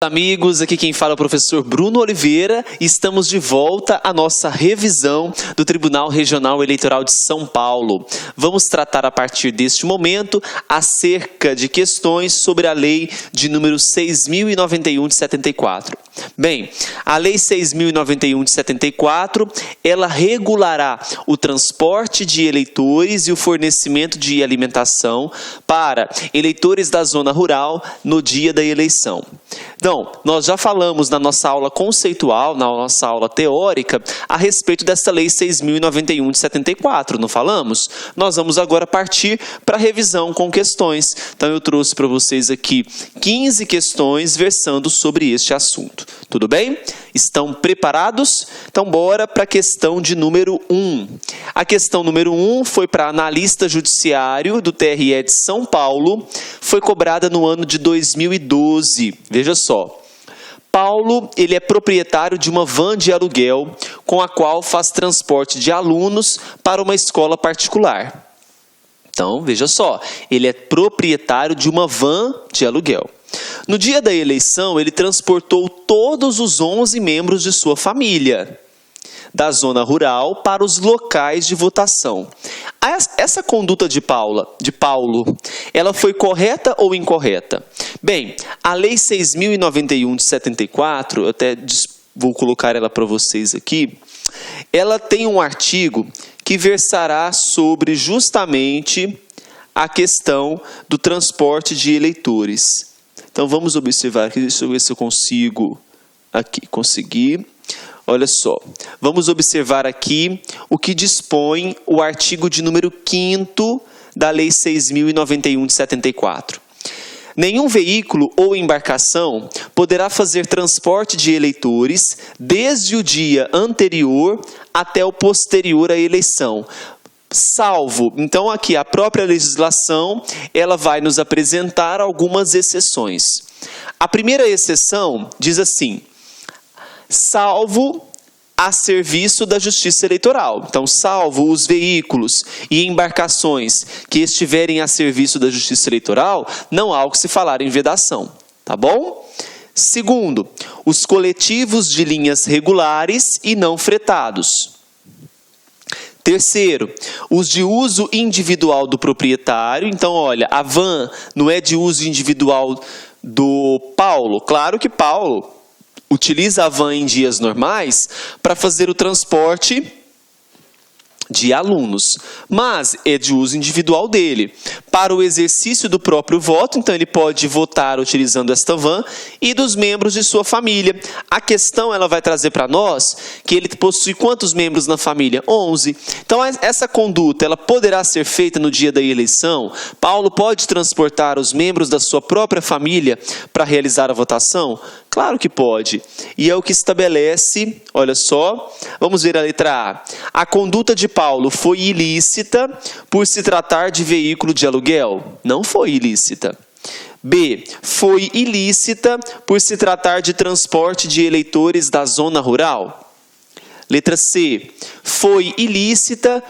Amigos, aqui quem fala é o professor Bruno Oliveira e estamos de volta à nossa revisão do Tribunal Regional Eleitoral de São Paulo. Vamos tratar a partir deste momento acerca de questões sobre a lei de número 6.091 de 74. Bem, a lei 6.091 de 74, ela regulará o transporte de eleitores e o fornecimento de alimentação para eleitores da zona rural no dia da eleição. Então, nós já falamos na nossa aula conceitual, na nossa aula teórica, a respeito dessa lei 6.091 de 74, não falamos? Nós vamos agora partir para a revisão com questões. Então, eu trouxe para vocês aqui 15 questões versando sobre este assunto. Tudo bem? Estão preparados? Então, bora para a questão de número 1. A questão número 1 foi para analista judiciário do TRE de São Paulo, foi cobrada no ano de 2012. Veja só. Paulo, ele é proprietário de uma van de aluguel com a qual faz transporte de alunos para uma escola particular. Então, veja só, ele é proprietário de uma van de aluguel. No dia da eleição, ele transportou todos os 11 membros de sua família da zona rural para os locais de votação. Essa conduta de Paulo, ela foi correta ou incorreta? Bem, a lei 6.091 de 74, eu até vou colocar ela para vocês aqui, ela tem um artigo que versará sobre justamente a questão do transporte de eleitores. Então, vamos observar aqui, deixa eu ver se eu consigo aqui, conseguir. Olha só, vamos observar aqui o que dispõe o artigo de número 5º da Lei 6.091 de 74. Nenhum veículo ou embarcação poderá fazer transporte de eleitores desde o dia anterior até o posterior à eleição, salvo, então aqui a própria legislação, ela vai nos apresentar algumas exceções. A primeira exceção diz assim: salvo a serviço da Justiça Eleitoral. Então, salvo os veículos e embarcações que estiverem a serviço da Justiça Eleitoral, não há o que se falar em vedação, tá bom? Segundo, os coletivos de linhas regulares e não fretados. Terceiro, os de uso individual do proprietário. Então, olha, a van não é de uso individual do Paulo. Claro que Paulo utiliza a van em dias normais para fazer o transporte de alunos, mas é de uso individual dele. Para o exercício do próprio voto, então ele pode votar utilizando esta van e dos membros de sua família. A questão ela vai trazer para nós que ele possui quantos membros na família? 11. Então essa conduta ela poderá ser feita no dia da eleição. Paulo pode transportar os membros da sua própria família para realizar a votação? Claro que pode. E é o que estabelece, olha só, vamos ver a letra A. A conduta de Paulo foi ilícita por se tratar de veículo de aluguel? Não foi ilícita. B. Foi ilícita por se tratar de transporte de eleitores da zona rural? Letra C. Foi lícita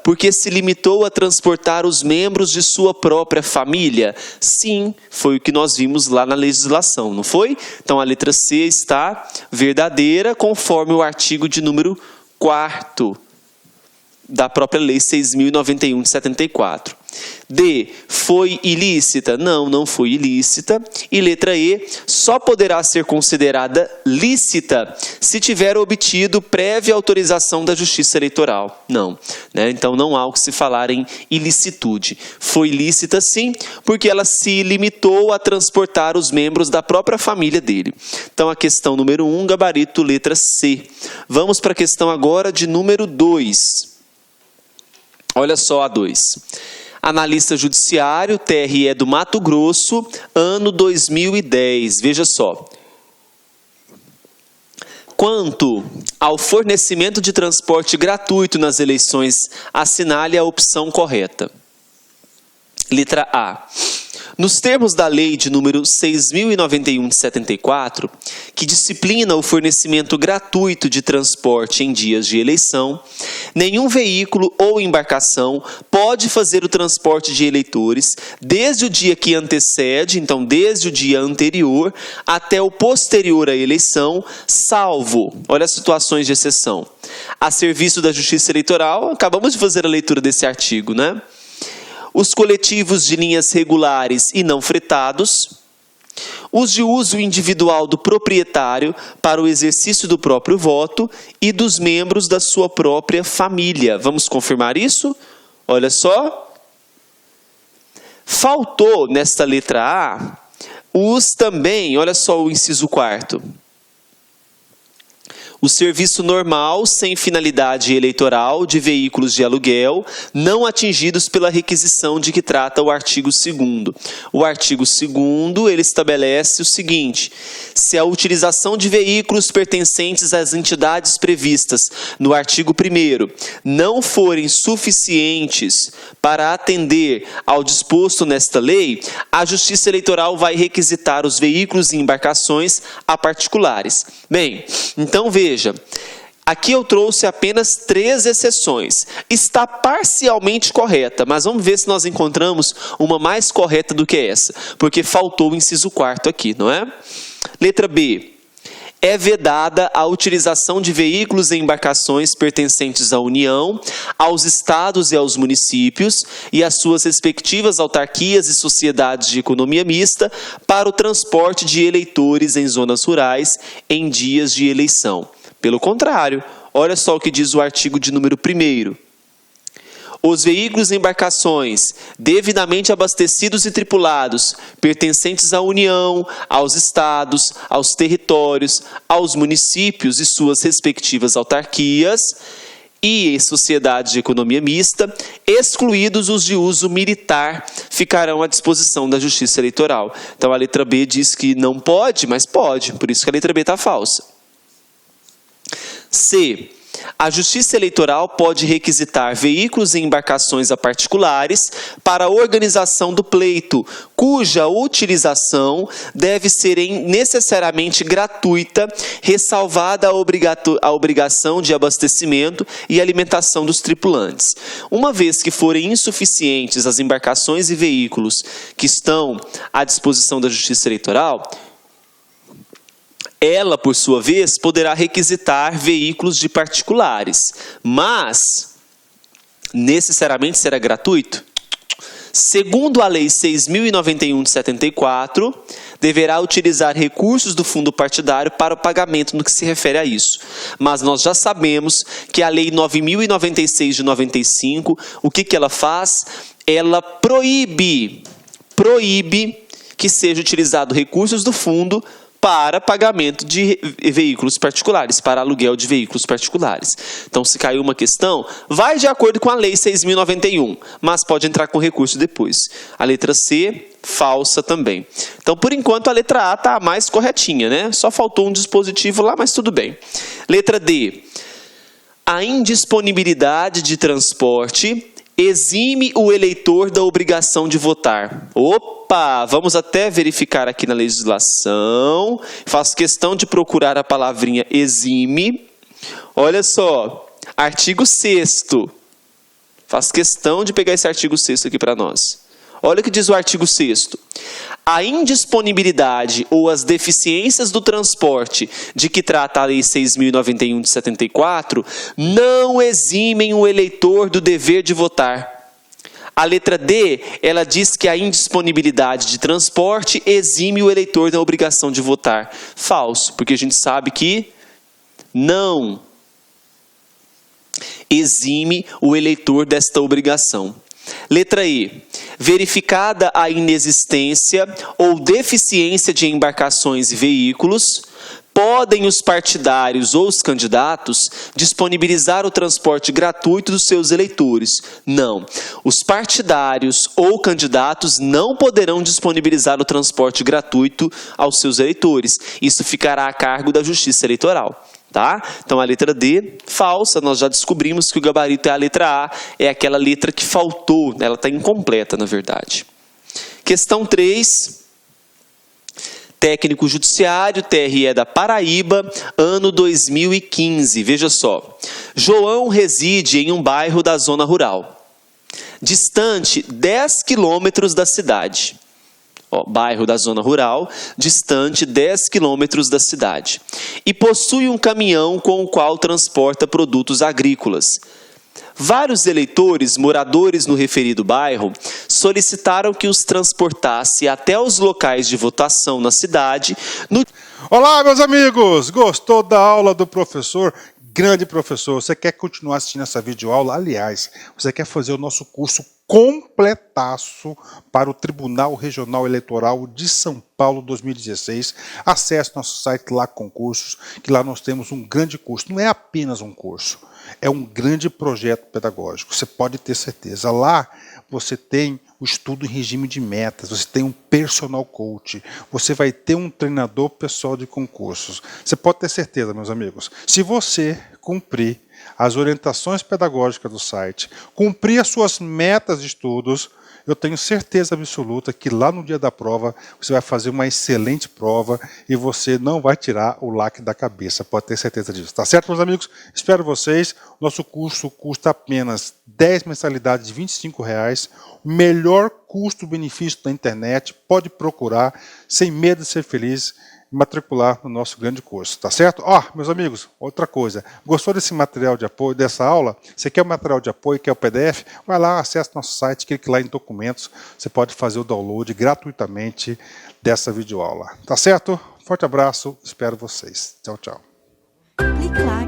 porque se limitou a transportar os membros de sua própria família? Sim, foi o que nós vimos lá na legislação, não foi? Então, a letra C está verdadeira, conforme o artigo de número 4º da própria Lei 6.091 de 74. D. Foi ilícita? Não, não foi ilícita. E letra E. Só poderá ser considerada lícita se tiver obtido prévia autorização da Justiça Eleitoral. Não. Né? Então, não há o que se falar em ilicitude. Foi lícita, sim, porque ela se limitou a transportar os membros da própria família dele. Então, a questão número 1, gabarito, letra C. Vamos para a questão agora de número 2. Olha só a 2. Analista judiciário, TRE do Mato Grosso, ano 2010. Veja só. Quanto ao fornecimento de transporte gratuito nas eleições, assinale a opção correta. Letra A. Nos termos da lei de número 6.091 de 74, que disciplina o fornecimento gratuito de transporte em dias de eleição, nenhum veículo ou embarcação pode fazer o transporte de eleitores desde o dia que antecede, então desde o dia anterior, até o posterior à eleição, salvo, olha as situações de exceção, a serviço da Justiça Eleitoral, acabamos de fazer a leitura desse artigo, né? Os coletivos de linhas regulares e não fretados, os de uso individual do proprietário para o exercício do próprio voto e dos membros da sua própria família. Vamos confirmar isso? Olha só. Faltou nesta letra A os também, olha só o inciso 4º. O serviço normal, sem finalidade eleitoral, de veículos de aluguel, não atingidos pela requisição de que trata o artigo 2º. O artigo 2º, ele estabelece o seguinte: se a utilização de veículos pertencentes às entidades previstas no artigo 1º não forem suficientes para atender ao disposto nesta lei, a Justiça Eleitoral vai requisitar os veículos e embarcações a particulares. Bem, então veja, aqui eu trouxe apenas 3 exceções. Está parcialmente correta, mas vamos ver se nós encontramos uma mais correta do que essa, porque faltou o inciso 4º aqui, não é? Letra B. É vedada a utilização de veículos e embarcações pertencentes à União, aos estados e aos municípios e às suas respectivas autarquias e sociedades de economia mista para o transporte de eleitores em zonas rurais em dias de eleição. Pelo contrário, olha só o que diz o artigo de número 1º. Os veículos e embarcações devidamente abastecidos e tripulados, pertencentes à União, aos estados, aos territórios, aos municípios e suas respectivas autarquias e sociedades de economia mista, excluídos os de uso militar, ficarão à disposição da Justiça Eleitoral. Então a letra B diz que não pode, mas pode, por isso que a letra B está falsa. C. A Justiça Eleitoral pode requisitar veículos e embarcações a particulares para a organização do pleito, cuja utilização deve ser necessariamente gratuita, ressalvada a obrigação de abastecimento e alimentação dos tripulantes. Uma vez que forem insuficientes as embarcações e veículos que estão à disposição da Justiça Eleitoral, ela, por sua vez, poderá requisitar veículos de particulares, mas necessariamente será gratuito? Segundo a Lei 6.091 de 74, deverá utilizar recursos do fundo partidário para o pagamento no que se refere a isso. Mas nós já sabemos que a Lei 9.096 de 95, o que ela faz? Ela proíbe que seja utilizado recursos do fundo para pagamento de veículos particulares, para aluguel de veículos particulares. Então, se caiu uma questão, vai de acordo com a Lei 6.091, mas pode entrar com recurso depois. A letra C, falsa também. Então, por enquanto, a letra A está a mais corretinha, né? Só faltou um dispositivo lá, mas tudo bem. Letra D. A indisponibilidade de transporte exime o eleitor da obrigação de votar. Opa, vamos até verificar aqui na legislação. Faço questão de procurar a palavrinha exime. Olha só, artigo 6º. Faço questão de pegar esse artigo 6º aqui para nós. Olha o que diz o artigo 6º. A indisponibilidade ou as deficiências do transporte de que trata a Lei 6.091 de 74 não eximem o eleitor do dever de votar. A letra D, ela diz que a indisponibilidade de transporte exime o eleitor da obrigação de votar. Falso, porque a gente sabe que não exime o eleitor desta obrigação. Letra E. Verificada a inexistência ou deficiência de embarcações e veículos, podem os partidários ou os candidatos disponibilizar o transporte gratuito dos seus eleitores. Não. Os partidários ou candidatos não poderão disponibilizar o transporte gratuito aos seus eleitores. Isso ficará a cargo da Justiça Eleitoral. Tá? Então a letra D, falsa, nós já descobrimos que o gabarito é a letra A, é aquela letra que faltou, ela está incompleta na verdade. Questão 3, técnico judiciário, TRE da Paraíba, ano 2015, veja só. João reside em um bairro da zona rural, distante 10 quilômetros da cidade. Bairro da zona rural, distante 10 quilômetros da cidade. E possui um caminhão com o qual transporta produtos agrícolas. Vários eleitores moradores no referido bairro solicitaram que os transportasse até os locais de votação na cidade. Olá, meus amigos! Gostou da aula do professor? Grande professor, você quer continuar assistindo essa videoaula? Aliás, você quer fazer o nosso curso completaço para o Tribunal Regional Eleitoral de São Paulo 2016? Acesse nosso site lá Concursos, que lá nós temos um grande curso. Não é apenas um curso, é um grande projeto pedagógico. Você pode ter certeza. Lá você tem o estudo em regime de metas, você tem um personal coach, você vai ter um treinador pessoal de concursos. Você pode ter certeza, meus amigos, se você cumprir as orientações pedagógicas do site, cumprir as suas metas de estudos, eu tenho certeza absoluta que lá no dia da prova você vai fazer uma excelente prova e você não vai tirar o lacre da cabeça, pode ter certeza disso. Tá certo, meus amigos? Espero vocês. Nosso curso custa apenas 10 mensalidades de R$25, o melhor custo-benefício da internet. Pode procurar, sem medo de ser feliz, matricular no nosso grande curso, tá certo? Meus amigos, outra coisa, gostou desse material de apoio, dessa aula? Você quer o material de apoio, quer o PDF? Vai lá, acesse nosso site, clique lá em documentos, você pode fazer o download gratuitamente dessa videoaula, tá certo? Forte abraço, espero vocês. Tchau, tchau. Clique lá.